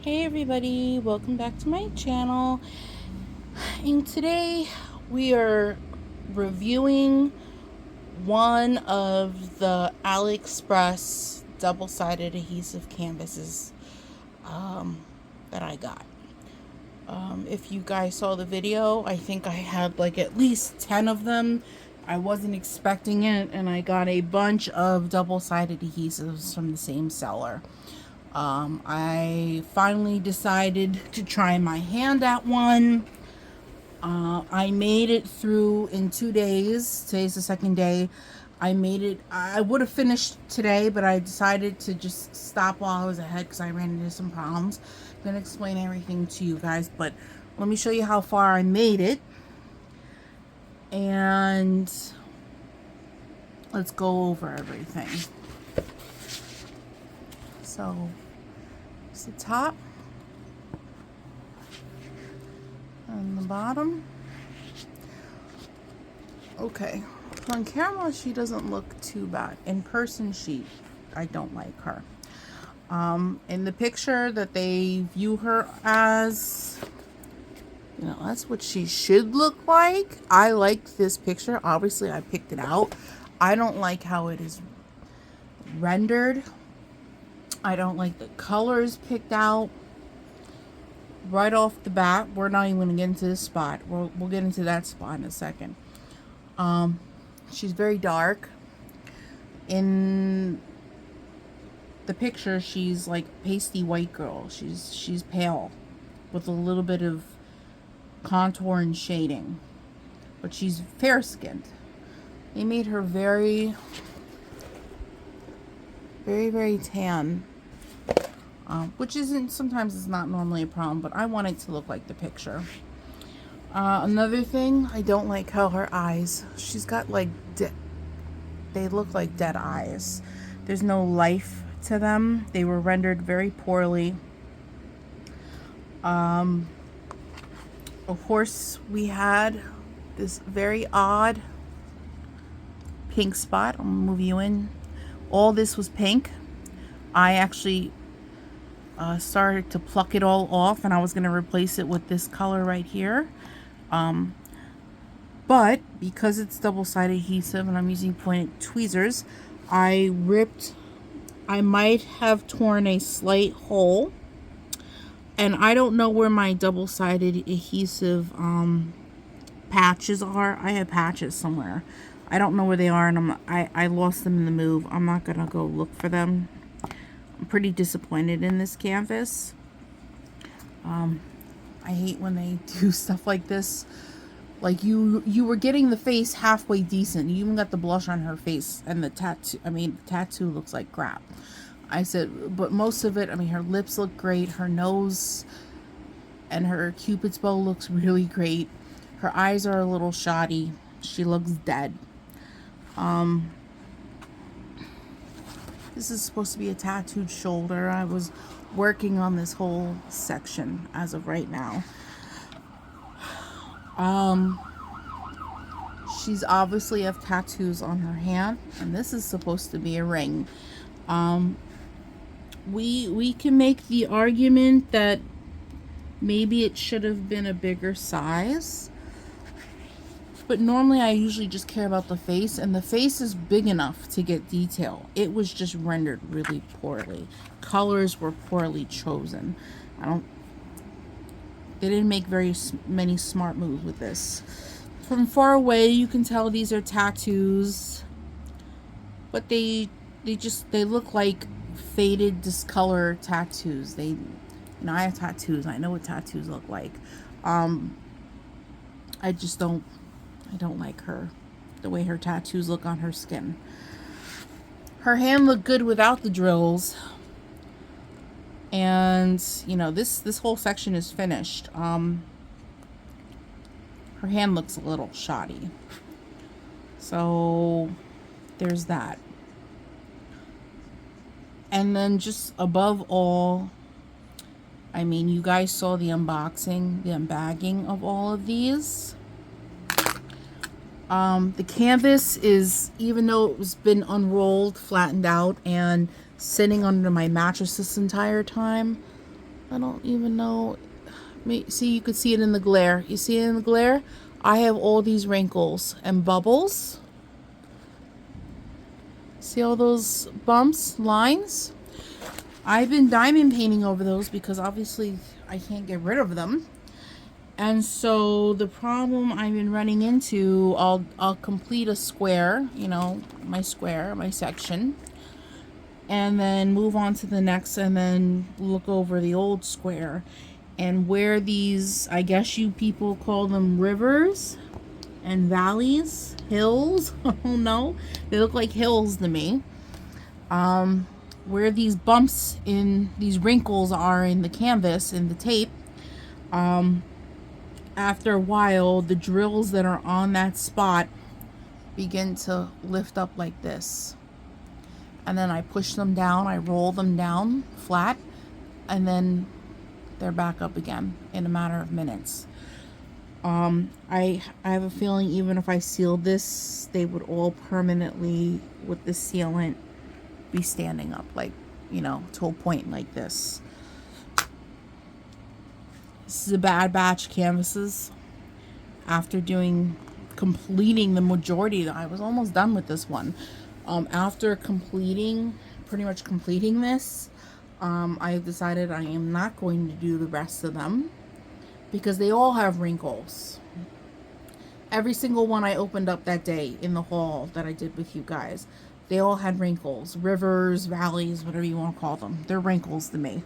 Hey everybody, welcome back to my channel. And today we are reviewing one of the Aliexpress double-sided adhesive canvases that I got. If you guys saw the video, I think I had like at least 10 of them. I wasn't expecting it, and I got a bunch of double-sided adhesives from the same seller. I finally decided to try my hand at one. I made it through in 2 days. Today's the second day. I made it. I would have finished today, but I decided to just stop while I was ahead because I ran into some problems. I'm going to explain everything to you guys, but let me show you how far I made it. And let's go over everything. So, it's the top and the bottom. Okay, on camera she doesn't look too bad. In person, I don't like her. In the picture that they view her as, you know, that's what she should look like. I like this picture. Obviously, I picked it out. I don't like how it is rendered. I don't like the colors picked out. Right off the bat, we're not even going to get into this spot. We'll get into that spot in a second. She's very dark. In the picture, she's like pasty white girl. She's pale with a little bit of contour and shading, but she's fair skinned. They made her very tan. Which sometimes is not normally a problem, but I want it to look like the picture. Another thing, I don't like how her eyes, she's got like, they look like dead eyes. There's no life to them. They were rendered very poorly. Of course, we had this very odd pink spot. I'm gonna move you in. All this was pink. I actually started to pluck it all off, and I was going to replace it with this color right here. But because it's double-sided adhesive and I'm using pointed tweezers, I might have torn a slight hole, and I don't know where my double-sided adhesive patches are. I have patches somewhere. I don't know where they are, and I lost them in the move. I'm not going to go look for them. I'm pretty disappointed in this canvas. I hate when they do stuff like this. Like you were getting the face halfway decent. You even got the blush on her face, and the tattoo. I mean, the tattoo looks like crap. I said, but most of it. I mean, her lips look great. Her nose and her cupid's bow looks really great. Her eyes are a little shoddy. She looks dead. This is supposed to be a tattooed shoulder. I was working on this whole section as of right now. She's obviously have tattoos on her hand, and this is supposed to be a ring. We can make the argument that maybe it should have been a bigger size. But normally I usually just care about the face, and the face is big enough to get detail. It was just rendered really poorly. Colors were poorly chosen. They didn't make very many smart moves with this. From far away, you can tell these are tattoos, but they look like faded, discolored tattoos. I have tattoos. I know what tattoos look like. I don't like her, the way her tattoos look on her skin. Her hand looked good without the drills. And, you know, this whole section is finished. Her hand looks a little shoddy. So, there's that. And then just above all, I mean, you guys saw the unboxing, the unbagging of all of these. The canvas is, even though it was been unrolled, flattened out, and sitting under my mattress this entire time, I don't even know. See, you could see it in the glare. You see it in the glare? I have all these wrinkles and bubbles. See all those bumps, lines? I've been diamond painting over those because obviously I can't get rid of them. And so the problem I've been running into, I'll complete a square, you know, my square, my section, and then move on to the next and then look over the old square. And where these, I guess you people call them rivers and valleys, hills, I don't know, they look like hills to me. Where these bumps in, these wrinkles are in the canvas, in the tape, after a while, the drills that are on that spot begin to lift up like this. And then I push them down, I roll them down flat, and then they're back up again in a matter of minutes. I have a feeling even if I sealed this, they would all permanently, with the sealant, be standing up, like, you know, to a point like this. This is a bad batch canvases. After completing the majority, I was almost done with this one. After pretty much completing this, I decided I am not going to do the rest of them because they all have wrinkles. Every single one I opened up that day in the haul that I did with you guys, they all had wrinkles, rivers, valleys, whatever you want to call them. They're wrinkles to me.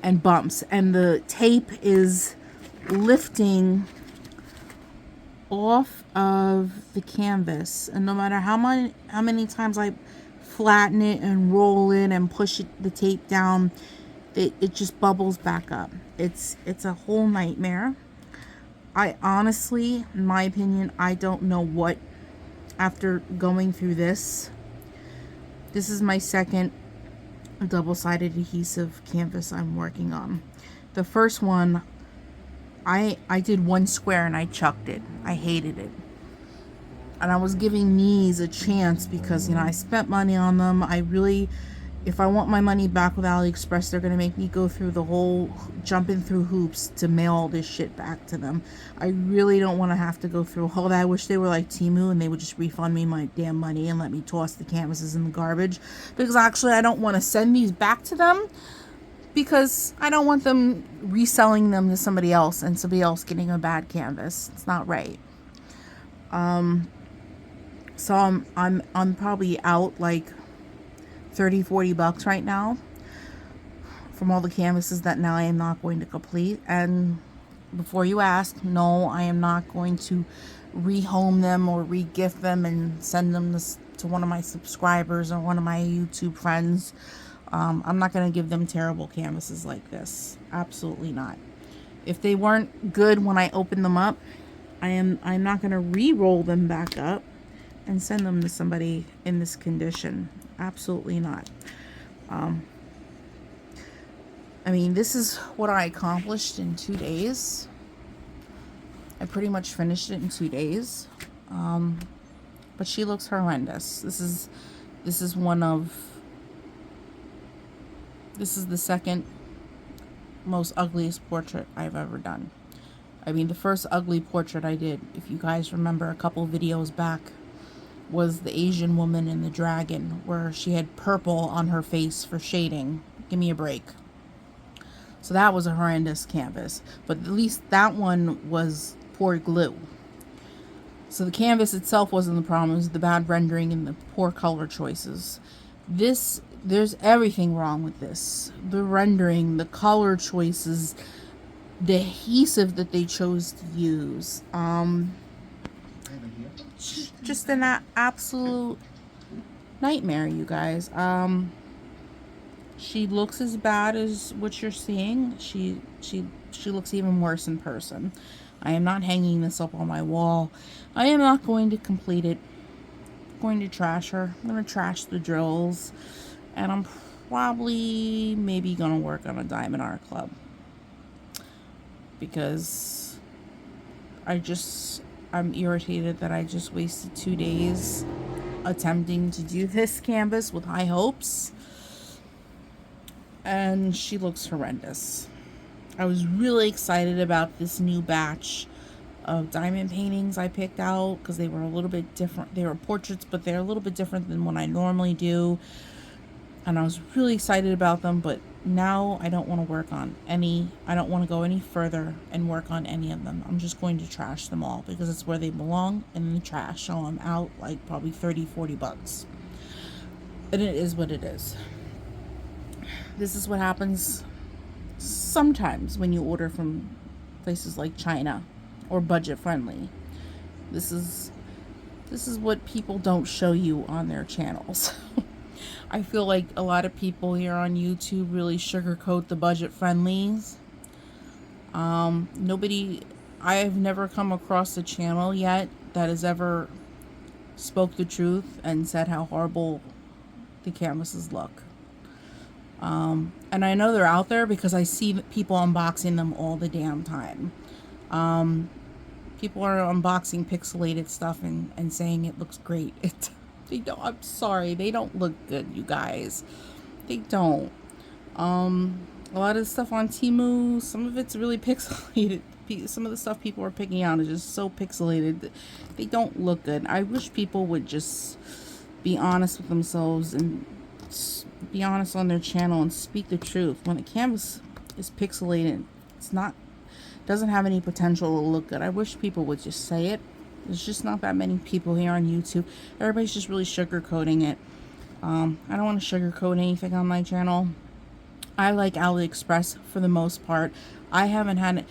And bumps, and the tape is lifting off of the canvas, and no matter how many times I flatten it and roll it and push the tape down, it just bubbles back up. It's a whole nightmare. I honestly, in my opinion, I don't know what, after going through this is my second double-sided adhesive canvas I'm working on. The first one, I did one square and I chucked it. I hated it. And I was giving these a chance because, you know, I spent money on them. If I want my money back with Aliexpress, they're going to make me go through the whole jumping through hoops to mail all this shit back to them. I really don't want to have to go through all that. I wish they were like Temu and they would just refund me my damn money and let me toss the canvases in the garbage. Because actually I don't want to send these back to them because I don't want them reselling them to somebody else and somebody else getting a bad canvas. It's not right. So I'm probably out like $30-40 right now from all the canvases that now I am not going to complete. And before you ask, no, I am not going to rehome them or re-gift them and send them to one of my subscribers or one of my YouTube friends. I'm not going to give them terrible canvases like this. Absolutely not. If they weren't good when I opened them up, I'm not going to re-roll them back up and send them to somebody in this condition. Absolutely not. I mean, this is what I accomplished in 2 days. I pretty much finished it in 2 days. But she looks horrendous. This is the second most ugliest portrait I've ever done. I mean, the first ugly portrait I did, if you guys remember a couple videos back, was the Asian woman in the dragon, where she had purple on her face for shading. Give me a break. So that was a horrendous canvas, but at least that one was poured glue. So the canvas itself wasn't the problem, it was the bad rendering and the poor color choices. There's everything wrong with this. The rendering, the color choices, the adhesive that they chose to use. Just an absolute nightmare, you guys. She looks as bad as what you're seeing. She looks even worse in person. I am not hanging this up on my wall. I am not going to complete it. I'm going to trash her. I'm going to trash the drills. And I'm probably maybe going to work on a diamond art club. Because I'm irritated that I just wasted 2 days attempting to do this canvas with high hopes. And she looks horrendous. I was really excited about this new batch of diamond paintings I picked out because they were a little bit different. They were portraits, but they're a little bit different than what I normally do. And I was really excited about them, but now I don't want to work on any. I don't want to go any further and work on any of them. I'm just going to trash them all because it's where they belong, in the trash. So I'm out like probably 30-40 bucks. And it is what it is. This is what happens sometimes when you order from places like China or budget friendly. This is what people don't show you on their channels. I feel like a lot of people here on YouTube really sugarcoat the budget friendlies. I have never come across a channel yet that has ever spoke the truth and said how horrible the canvases look. And I know they're out there because I see people unboxing them all the damn time. People are unboxing pixelated stuff and saying it looks great. They don't. I'm sorry, they don't look good, you guys. They don't. A lot of the stuff on Temu, some of it's really pixelated. Some of the stuff people are picking out is just so pixelated. They don't look good. I wish people would just be honest with themselves and be honest on their channel and speak the truth. When a canvas is pixelated, doesn't have any potential to look good. I wish people would just say it. There's just not that many people here on YouTube. Everybody's just really sugarcoating it. I don't want to sugarcoat anything on my channel. I like Aliexpress for the most part. I haven't had,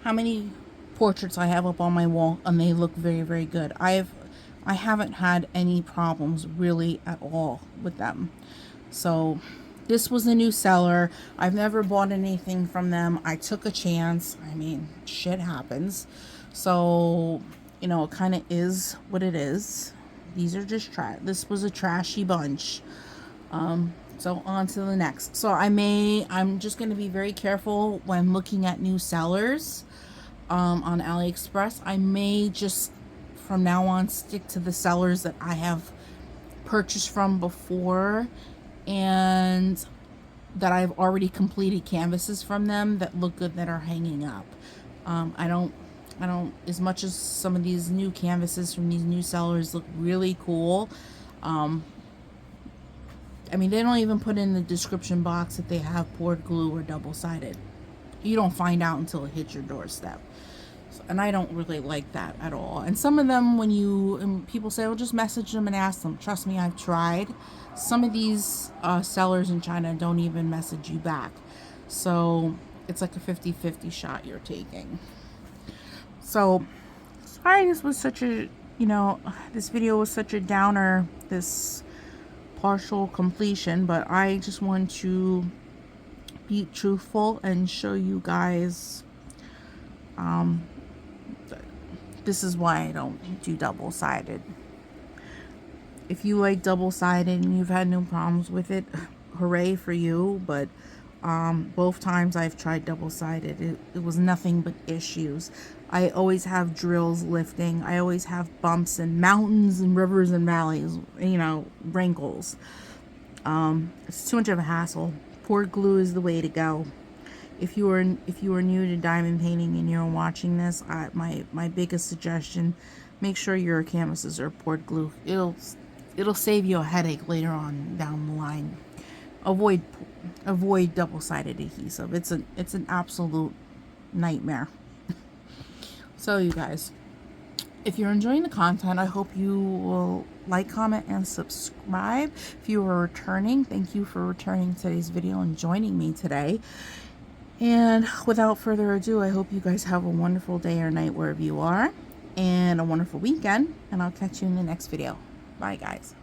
how many portraits I have up on my wall and they look very, very good. I haven't had any problems really at all with them. So this was a new seller. I've never bought anything from them. I took a chance. I mean, shit happens. So, it kind of is what it is. These are just this was a trashy bunch. So on to the next. So I'm just going to be very careful when looking at new sellers on AliExpress. I may just from now on stick to the sellers that I have purchased from before and that I've already completed canvases from them that look good, that are hanging up. I don't, as much as some of these new canvases from these new sellers look really cool. I mean, they don't even put in the description box that they have poured glue or double-sided. You don't find out until it hits your doorstep. And I don't really like that at all. And some of them, when people say, well, just message them and ask them. Trust me, I've tried. Some of these sellers in China don't even message you back. So it's like a 50-50 shot you're taking. So, sorry this was such a, this video was such a downer, this partial completion, but I just want to be truthful and show you guys this is why I don't do double-sided. If you like double-sided and you've had no problems with it, hooray for you. But both times I've tried double-sided, it was nothing but issues. I always have drills lifting. I always have bumps and mountains and rivers and valleys, wrinkles. It's too much of a hassle. Poured glue is the way to go. If you are new to diamond painting and you're watching this, my biggest suggestion, make sure your canvases are poured glue. It'll save you a headache later on down the line. Avoid double-sided adhesive. It's an absolute nightmare. So you guys, if you're enjoying the content, I hope you will like, comment, and subscribe. If you are returning, thank you for returning today's video and joining me today. And without further ado, I hope you guys have a wonderful day or night wherever you are, and a wonderful weekend, and I'll catch you in the next video. Bye, guys.